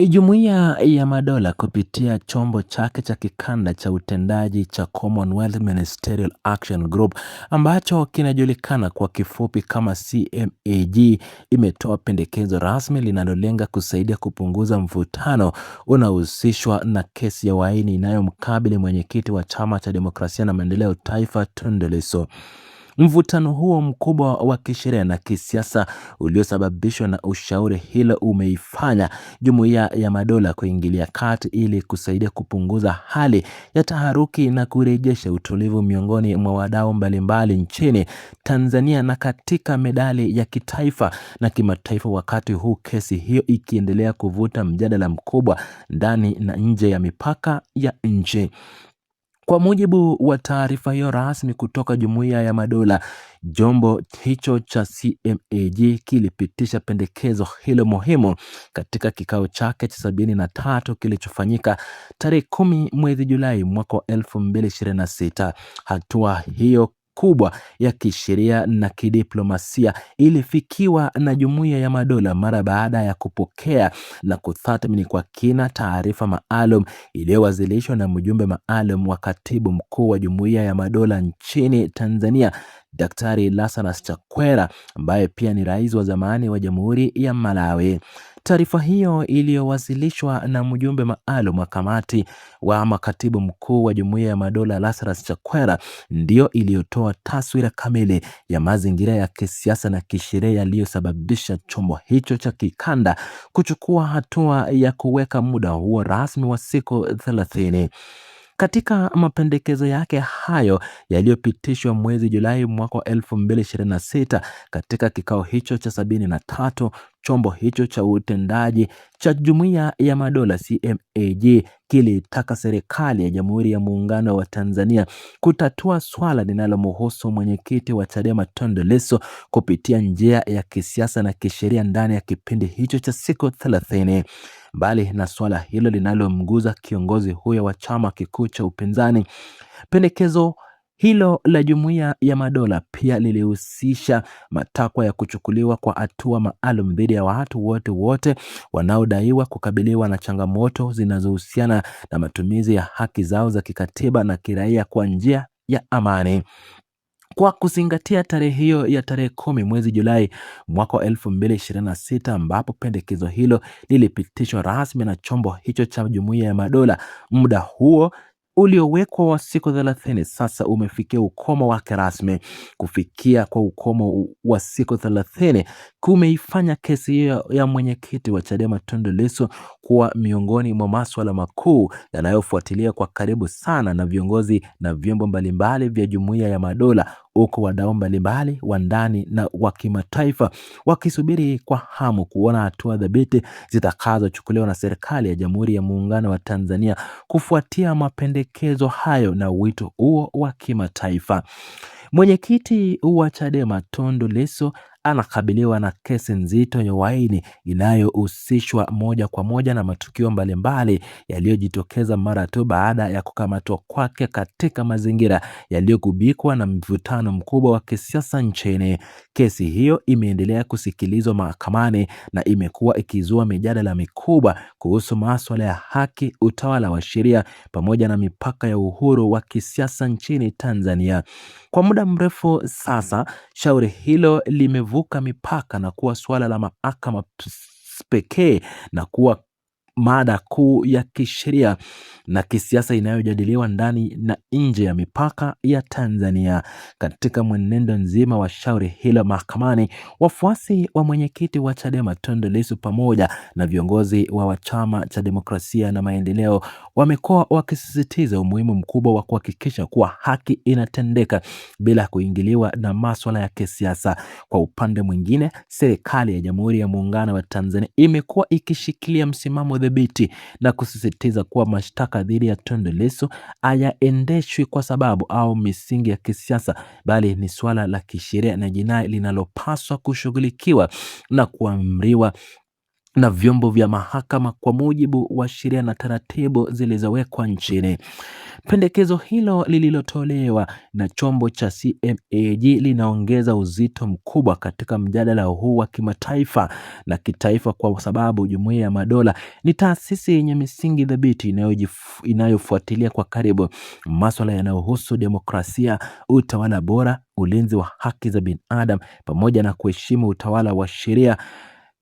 Jumuiya ya Madola kupitia chombo chake cha kikanda cha utendaji cha Commonwealth Ministerial Action Group ambacho kinajulikana kwa kifupi kama CMAG imetoa pendekezo rasmi linalolenga kusaidia kupunguza mvutano unaohusishwa na kesi ya uhaini inayomkabili mwenyekiti wa Chama cha Demokrasia na Maendeleo Taifa, Tundu Lissu. Mvutano huo mkubwa wa kisheria na kisiasa uliosababishwa na ushauri hilo umeifanya Jumuiya ya Madola kuingilia kati ili kusaidia kupunguza hali ya taharuki na kurejesha utulivu miongoni mwa wadau mbalimbali nchini Tanzania na katika medali ya kitaifa na kimataifa, wakati huu kesi hiyo ikiendelea kuvuta mjadala mkubwa ndani na nje ya mipaka ya nchi. Kwa mujibu wa taarifa hiyo rasmi kutoka Jumuiya ya Madola, chombo hicho cha CMAG kilipitisha pendekezo hilo muhimu katika kikao chake cha 73 kilichofanyika tarehe 10 mwezi Julai mwaka 2026. Hatua hiyo kubwa ya kisheria na kidiplomasia ilifikiwa na Jumuiya ya Madola mara baada ya kupokea na kutathmini kwa kina taarifa maalum iliyowasilishwa na mjumbe maalum wa katibu mkuu wa Jumuiya ya Madola nchini Tanzania, Daktari Lazarus Chakwera, ambaye pia ni rais wa zamani wa Jamhuri ya Malawi. Taarifa hiyo iliyowasilishwa na mjumbe maalum wa kamati wa makatibu mkuu wa Jumuiya ya Madola Lazarus Chakwera ndio iliyotoa taswira kamili ya mazingira ya kisiasa na kisheria yaliyosababisha chombo hicho cha kikanda kuchukua hatua ya kuweka muda huo rasmi wa siku 30. Katika mapendekezo yake hayo yaliyopitishwa mwezi Julai mwaka 2026 katika kikao hicho cha 73, chombo hicho cha utendaji cha Jumuiya ya Madola CMAG kilitaka serikali ya Jamhuri ya Muungano wa Tanzania kutatua swala linalomhusu mwenyekiti wa Chadema Tundu Lissu kupitia njia ya kisiasa na kisheria ndani ya kipindi hicho cha siku 30. Mbali na swala hilo linalomguza kiongozi huyo wa chama kikuu cha upinzani, pendekezo hilo la Jumuiya ya Madola pia lilihusisha matakwa ya kuchukuliwa kwa hatua maalum dhidi ya watu wote wanaodaiwa kukabiliwa na changamoto zinazohusiana na matumizi ya haki zao za kikatiba na kiraia kwa njia ya amani. Kwa kuzingatia tarehe hiyo ya tarehe 10 mwezi Julai mwaka 2026 ambapo pendekezo hilo lilipitishwa rasmi na chombo hicho cha Jumuiya ya Madola, muda huo uliowekwa wa siku 30 sasa umefikia ukomo wake rasmi. Kufikia kwa ukomo wa siku 30 kumeifanya kesi hiyo ya mwenyekiti wa Chadema Tundu Lissu kuwa miongoni mwa masuala makuu yanayofuatilia kwa karibu sana na viongozi na vyombo mbalimbali vya Jumuiya ya Madola, huku wadau mbalimbali wa ndani na wa kimataifa wakisubiri kwa hamu kuona hatua dhabiti zitakazochukuliwa na serikali ya Jamhuri ya Muungano wa Tanzania kufuatia mapendekezo hayo na wito huo wa kimataifa. Mwenyekiti wa Chadema Tundu Lissu anakabiliwa na kesi nzito ya uhaini inayohusishwa moja kwa moja na matukio mbalimbali yaliyojitokeza mara tu baada ya kukamatwa kwake katika mazingira yaliyogubikwa na mvutano mkubwa wa kisiasa nchini. Kesi hiyo imeendelea kusikilizwa mahakamani na imekuwa ikizua mijadala mikubwa kuhusu masuala ya haki, utawala wa sheria pamoja na mipaka ya uhuru wa kisiasa nchini Tanzania. Kwa muda mrefu sasa, shauri hilo limevuka mipaka na kuwa suala la mahakama pekee na kuwa mada kuu ya kisheria na kisiasa inayojadiliwa ndani na nje ya mipaka ya Tanzania. Katika mwenendo nzima wa shauri hilo mahakamani, wafuasi wa mwenyekiti wa Chadema Tundu Lissu pamoja na viongozi wa Chama cha Demokrasia na Maendeleo wamekuwa wakisisitiza umuhimu mkubwa wa kuhakikisha kuwa haki inatendeka bila kuingiliwa na masuala ya kisiasa. Kwa upande mwingine, serikali ya Jamhuri ya Muungano wa Tanzania imekuwa ikishikilia msimamo dhabiti na kusisitiza kuwa mashtaka dhidi ya Tundu Lissu hayaendeshwi kwa sababu au misingi ya kisiasa, bali ni swala la kisheria na jinai linalopaswa kushughulikiwa na kuamriwa na vyombo vya mahakama kwa mujibu wa sheria na taratibu zilizowekwa nchini. Pendekezo hilo lililotolewa na chombo cha CMAG linaongeza uzito mkubwa katika mjadala huu wa kimataifa na kitaifa, kwa sababu Jumuiya ya Madola ni taasisi yenye misingi thabiti inayofuatilia kwa karibu masuala yanayohusu demokrasia, utawala bora, ulinzi wa haki za binadamu pamoja na kuheshimu utawala wa sheria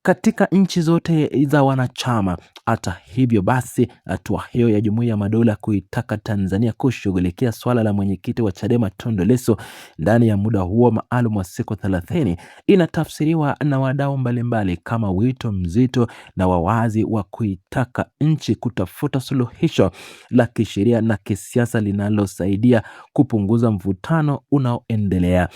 katika nchi zote za wanachama. Hata hivyo basi, hatua hiyo ya Jumuiya ya Madola kuitaka Tanzania kushughulikia swala la mwenyekiti wa Chadema Tundu Lissu ndani ya muda huo maalum wa siku 30 inatafsiriwa na wadau mbalimbali kama wito mzito na wawazi wa kuitaka nchi kutafuta suluhisho la kisheria na kisiasa linalosaidia kupunguza mvutano unaoendelea.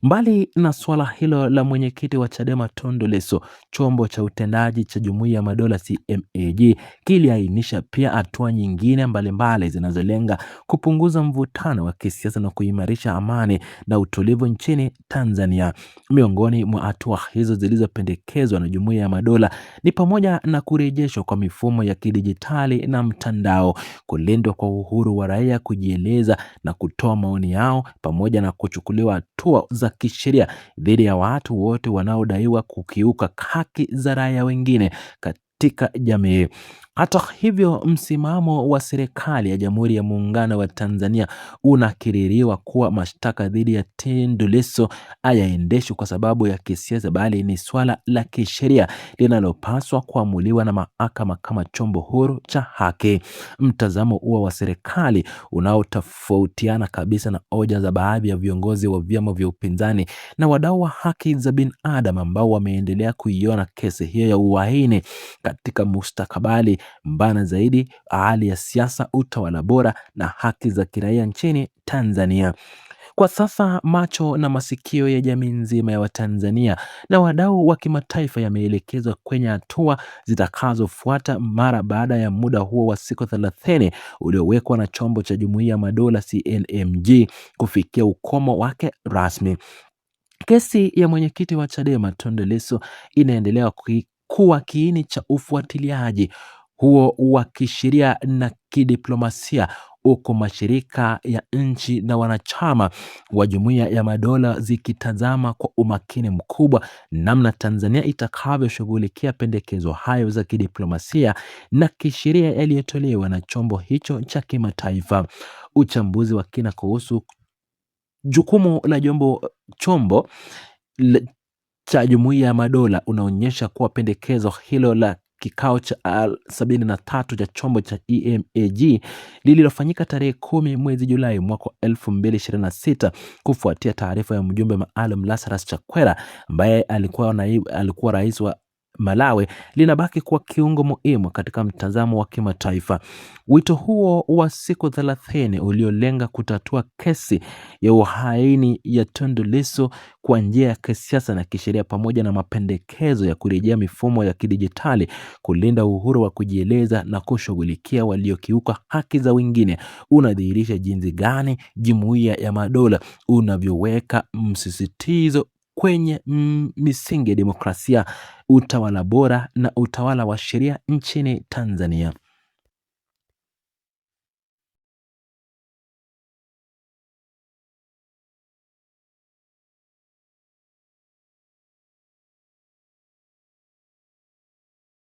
Mbali na swala hilo la mwenyekiti wa Chadema Tundu Lissu, chombo cha utendaji cha Jumuiya ya Madola CMAG kiliainisha pia hatua nyingine mbalimbali zinazolenga kupunguza mvutano wa kisiasa na kuimarisha amani na utulivu nchini Tanzania. Miongoni mwa hatua hizo zilizopendekezwa na Jumuiya ya Madola ni pamoja na kurejeshwa kwa mifumo ya kidijitali na mtandao, kulindwa kwa uhuru wa raia kujieleza na kutoa maoni yao, pamoja na kuchukuliwa hatua za kisheria dhidi ya watu wote wanaodaiwa kukiuka haki za raia wengine katika jamii. Hata hivyo, msimamo wa serikali ya Jamhuri ya Muungano wa Tanzania unakiririwa kuwa mashtaka dhidi ya Tundu Lissu hayaendeshwi kwa sababu ya kisiasa, bali ni swala la kisheria linalopaswa kuamuliwa na mahakama kama chombo huru cha haki. Mtazamo huo wa serikali unaotofautiana kabisa na hoja za baadhi ya viongozi wa vyama vya upinzani na wadau wa haki za binadamu ambao wameendelea kuiona kesi hiyo ya uhaini katika mustakabali mbana zaidi hali ya siasa, utawala bora na haki za kiraia nchini Tanzania. Kwa sasa macho na masikio ya jamii nzima ya Watanzania na wadau wa kimataifa yameelekezwa kwenye hatua zitakazofuata mara baada ya muda huo wa siku 30 uliowekwa na chombo cha Jumuiya ya Madola CNMG kufikia ukomo wake rasmi. Kesi ya mwenyekiti wa Chadema Tundu Lissu inaendelea kuwa kiini cha ufuatiliaji huo wa kisheria na kidiplomasia, huko mashirika ya nchi na wanachama wa Jumuiya ya Madola zikitazama kwa umakini mkubwa namna Tanzania itakavyoshughulikia pendekezo hayo za kidiplomasia na kisheria yaliyotolewa na chombo hicho cha kimataifa. Uchambuzi wa kina kuhusu jukumu la chombo cha Jumuiya ya Madola unaonyesha kuwa pendekezo hilo la kikao cha 73 cha chombo cha EMAG lililofanyika tarehe 10 mwezi Julai mwaka 2026 kufuatia taarifa ya mjumbe maalum Lazarus Chakwera ambaye alikuwa rais wa Malawi, linabaki kuwa kiungo muhimu katika mtazamo wa kimataifa. Wito huo wa siku 30 uliolenga kutatua kesi ya uhaini ya Tundu Lissu kwa njia ya kisiasa na kisheria, pamoja na mapendekezo ya kurejea mifumo ya kidijitali, kulinda uhuru wa kujieleza na kushughulikia waliokiuka haki za wengine, unadhihirisha jinsi gani Jumuiya ya Madola unavyoweka msisitizo kwenye misingi ya demokrasia, utawala bora na utawala wa sheria nchini Tanzania.